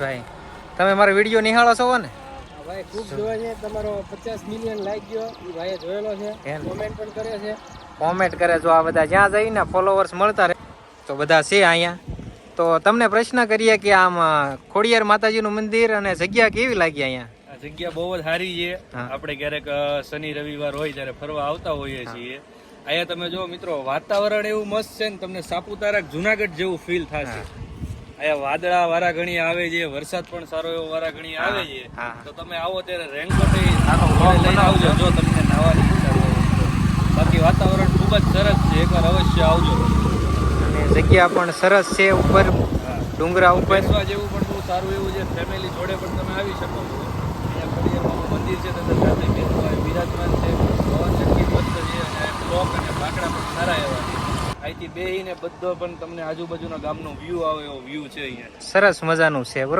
ભાઈ, તમે મારો વિડીયો નિહાળો છો ને? ભાઈ ખૂબ જોવે છે, તમારો 50 મિલિયન લાઈક ગયો એ ભાઈએ જોયેલો છે, કોમેન્ટ પણ કરે છે. કોમેન્ટ કરે જો આ બધા જ્યાં જઈને ફોલોવર્સ મળતા રહે તો બધા છે અહીંયા. તો તમને પ્રશ્ન કરીએ કે આમ ખોડિયાર માતાજીનું મંદિર અને જગ્યા કેવી લાગી અહીંયા? આ જગ્યા બહુ જ સારી છે. આપણે ક્યારેક શનિ રવિવાર હોય ત્યારે ફરવા આવતા હોઈએ છીએ. અહીંયા તમે જો મિત્રો વાતાવરણ એવું મસ્ત છે ને, તમને સાપુતારા જુનાગઢ જેવું ફીલ થશે. અહીંયા વાદળા વારા ઘણી આવે છે, વરસાદ પણ સારો એવો વારા ઘણી આવે છે. તો તમે આવો ત્યારે રેનકોટ લઈને આવજો જો તમને નાવાની ઈચ્છા હોય. બાકી વાતાવરણ ખૂબ જ સરસ છે, એકવાર અવશ્ય આવજો. અને જગ્યા પણ સરસ છે, ઉપર ડુંગરા ઉપર બેસવા જેવું પણ બહુ સારું એવું છે. ફેમિલી જોડે પણ તમે આવી શકો છો. અહીંયા ખોડિયારમાંનું મંદિર છે, તમે સાથે બેસવા બિરાજમાન છે. પવન ચક્કી મસ્ત છે અને બ્લોક અને બાકડા પણ સારા એવા છે. અહીંથી બેહીને બધો પણ તમને આજુબાજુના ગામનો વ્યૂ આવે એવો વ્યૂ છે અહીંયા. સરસ મજાનું છે, બરોબર.